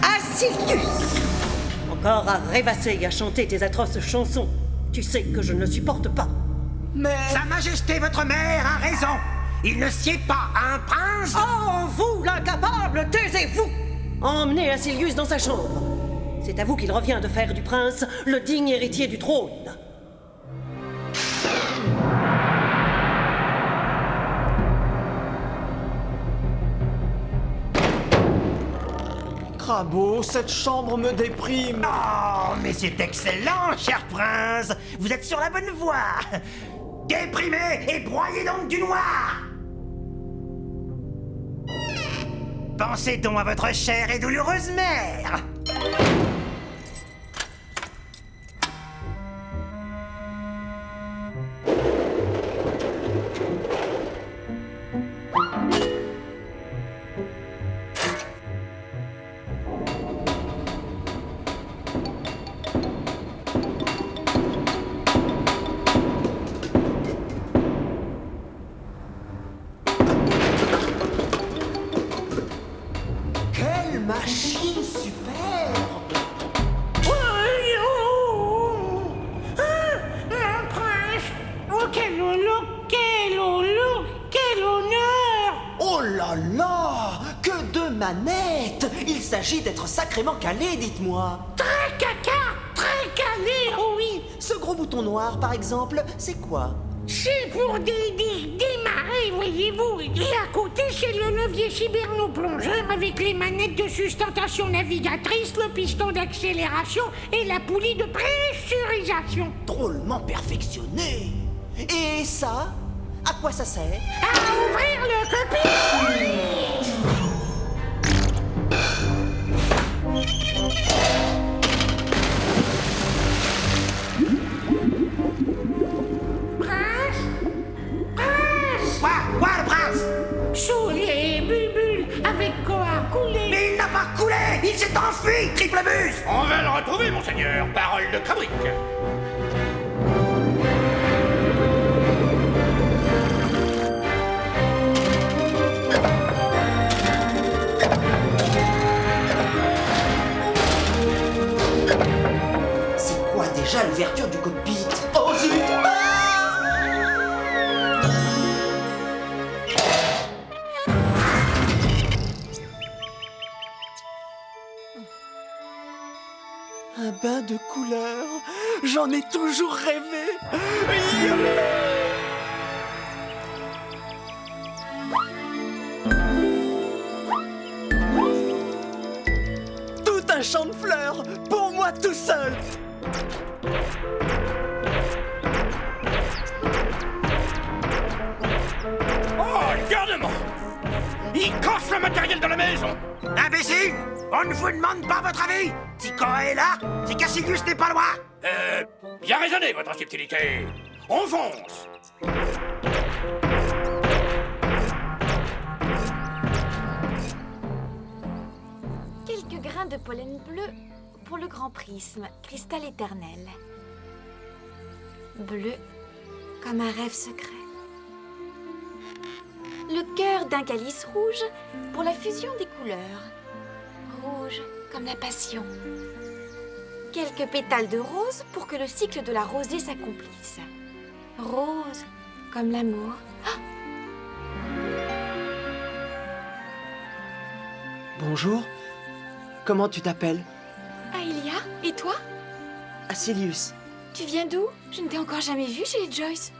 Asilius! Encore à rêvasser et à chanter tes atroces chansons. Tu sais que je ne supporte pas. Mais... Sa Majesté votre mère a raison. Il ne sied pas à un prince. Oh, vous, l'incapable, taisez-vous! Emmenez Asilius dans sa chambre. C'est à vous qu'il revient de faire du prince le digne héritier du trône. Crabeau, cette chambre me déprime. Oh, mais c'est excellent, cher prince. Vous êtes sur la bonne voie. Déprimez et broyez donc du noir. Pensez donc à votre chère et douloureuse mère. Quelle machine superbe! Un prince! Oh, quel honneur! Quel honneur! Quel honneur! Oh là là! Que de manettes! Il s'agit d'être sacrément calé, dites-moi. Très caca! Très calé, oh oui! Ce gros bouton noir, par exemple, c'est quoi? C'est pour démarrer, voyez-vous. Et à côté, c'est le levier cyberno-plongeur avec les manettes de sustentation navigatrice, le piston d'accélération et la poulie de pressurisation. Drôlement perfectionné! Et ça? À quoi ça sert? À ouvrir le cockpit! Quoi, le prince? Sous les bulles avec quoi couler. Mais il n'a pas coulé. Il s'est enfui, triple bus. On va le retrouver, monseigneur. Parole de Krabric. C'est quoi déjà l'ouverture du cockpit? Oh zut! Un bain de couleurs, j'en ai toujours rêvé. Tout un champ de fleurs, pour moi tout seul. Oh, garde-moi! Il casse le matériel de la maison! Imbécile! On ne vous demande pas votre avis. Si Cora est là, c'est qu'Asilius n'est pas loin. Bien raisonné, votre subtilité. On fonce! Quelques grains de pollen bleu pour le grand prisme, cristal éternel. Bleu comme un rêve secret. Le cœur d'un calice rouge pour la fusion des couleurs. Rouge comme la passion. Quelques pétales de rose pour que le cycle de la rosée s'accomplisse. Rose comme l'amour. Bonjour, comment tu t'appelles? Aelia, et toi? Asilius. Tu viens d'où? Je ne t'ai encore jamais vu chez les Joyce.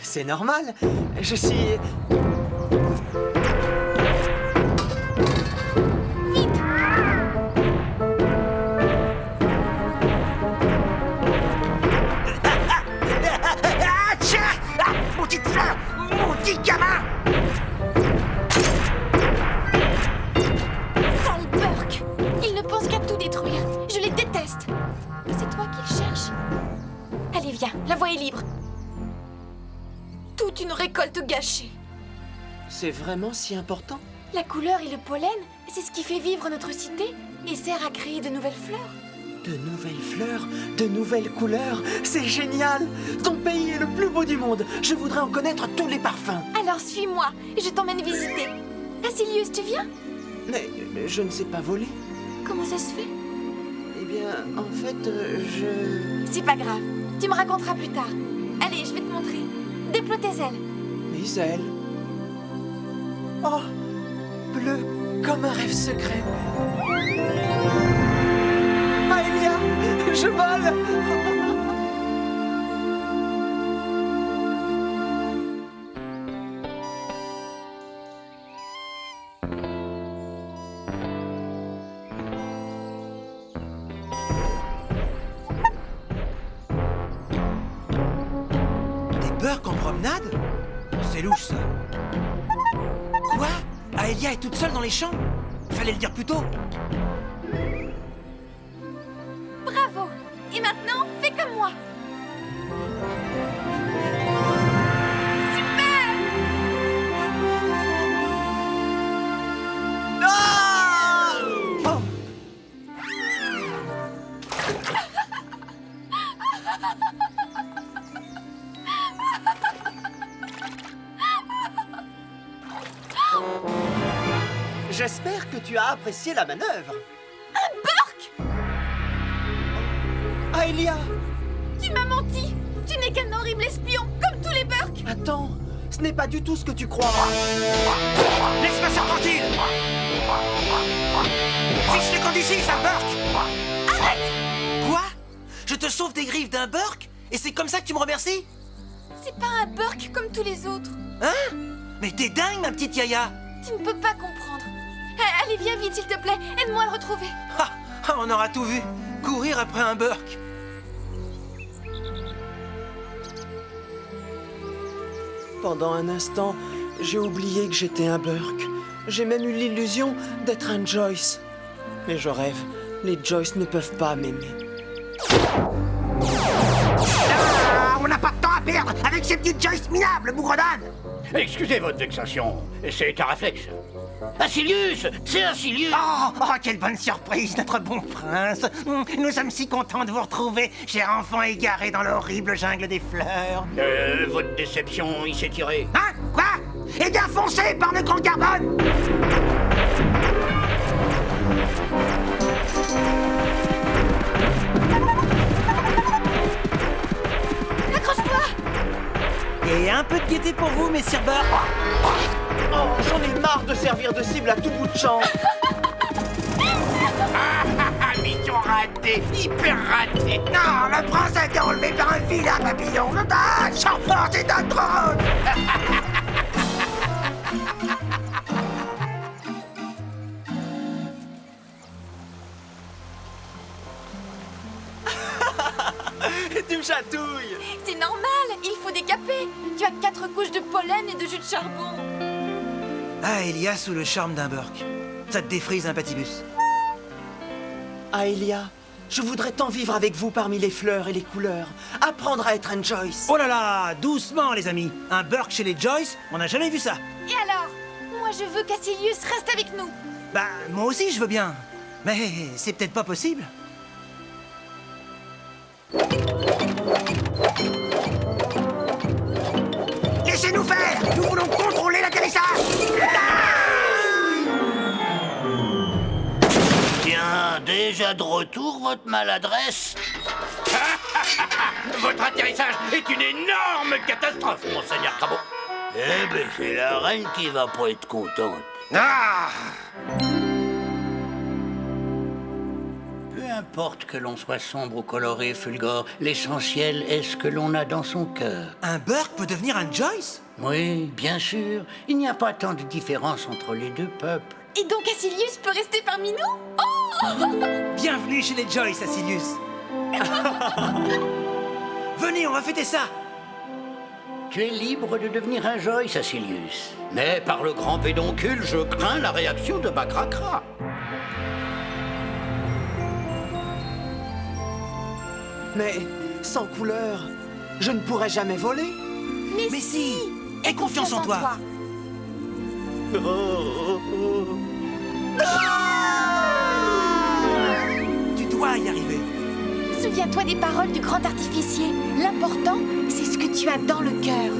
C'est normal, je suis... Ah, tiens! Ah, maudite fleur! Maudit gamin! Sale Burke! Il ne pense qu'à tout détruire. Je les déteste. C'est toi qu'il cherche. Allez, viens, la voie est libre. toute une récolte gâchée. C'est vraiment si important? La couleur et le pollen, c'est ce qui fait vivre notre cité et sert à créer de nouvelles fleurs. De nouvelles fleurs, de nouvelles couleurs, c'est génial! Ton pays est le plus beau du monde. Je voudrais en connaître tous les parfums. Alors suis-moi, et je t'emmène visiter. Acilius, tu viens? Mais je ne sais pas voler. Comment ça se fait? Eh bien, en fait, je... C'est pas grave, tu me raconteras plus tard. Allez, je vais te montrer. Déploie tes ailes. Mes ailes. Oh, bleu comme un rêve secret. Aelia, je vole. Des Burks en promenade? C'est louche, ça. Quoi? Aelia est toute seule dans les champs? Fallait le dire plus tôt. Bravo. Et maintenant, fais comme moi. Super! Oh! J'espère que tu as apprécié la manœuvre. Un Burk! Aelia! Tu m'as menti! Tu n'es qu'un horrible espion, comme tous les Burks! Attends, ce n'est pas du tout ce que tu crois. Laisse ma sœur tranquille! Fiche-les qu'on d'ici, ça Burk! Arrête! Quoi? Je te sauve des griffes d'un Burk? Et c'est comme ça que tu me remercies? C'est pas un Burk comme tous les autres. Hein? Mais t'es dingue, ma petite Yaya! Tu ne peux pas comprendre. Allez, viens vite, s'il te plaît. Aide-moi à le retrouver. On aura tout vu. Courir après un Burk. Pendant un instant, j'ai oublié que j'étais un Burk. J'ai même eu l'illusion d'être un Joyce. Mais je rêve, les Joyce ne peuvent pas m'aimer. Ah, on n'a pas de temps à perdre avec ces petites Joyce minables, bougre d'âne! Excusez votre vexation, c'est un réflexe. Acilius, c'est Acilius. Oh, quelle bonne surprise, notre bon prince! Nous sommes si contents de vous retrouver, cher enfant égaré dans l'horrible jungle des fleurs. Votre déception, il s'est tiré. Hein? Quoi? Eh bien, foncez par le grand carbone! Accroche-toi! Et un peu de gaieté pour vous, messire Burke. Oh, j'en ai marre de servir de cible à tout bout de champ. Mission ratée, hyper ratée. Non, le prince a été enlevé par un vilain papillon. Oh, c'est un drone! Tu me chatouilles. C'est normal, il faut décaper. Tu as 4 couches de pollen et de jus de charbon. Ah, Elia sous le charme d'un Burke. Ça te défrise un patibus. Aelia, je voudrais tant vivre avec vous parmi les fleurs et les couleurs. Apprendre à être un Joyce. Oh là là, doucement les amis. Un Burke chez les Joyce, on n'a jamais vu ça. Et alors? Moi, je veux qu'Acilius reste avec nous. Bah, moi aussi je veux bien. Mais c'est peut-être pas possible. Laissez-nous faire! Nous voulons contrôler l'atterrissage! Tiens, déjà de retour, votre maladresse. Votre atterrissage est une énorme catastrophe, monseigneur Crabot. Eh ben, c'est la reine qui va pas être contente. Ah! Peu importe que l'on soit sombre ou coloré, Fulgore, l'essentiel est ce que l'on a dans son cœur. Un Burke peut devenir un Joyce? Oui, bien sûr. Il n'y a pas tant de différence entre les deux peuples. Et donc Acilius peut rester parmi nous? Oh! Bienvenue chez les Joyce, Acilius. Venez, on va fêter ça. Tu es libre de devenir un Joyce, Acilius. Mais par le grand pédoncule, je crains la réaction de Bacracra. Mais sans couleur, je ne pourrais jamais voler. Mais si. Aie confiance en toi. Tu dois y arriver. Souviens-toi des paroles du grand artificier. L'important, c'est ce que tu as dans le cœur.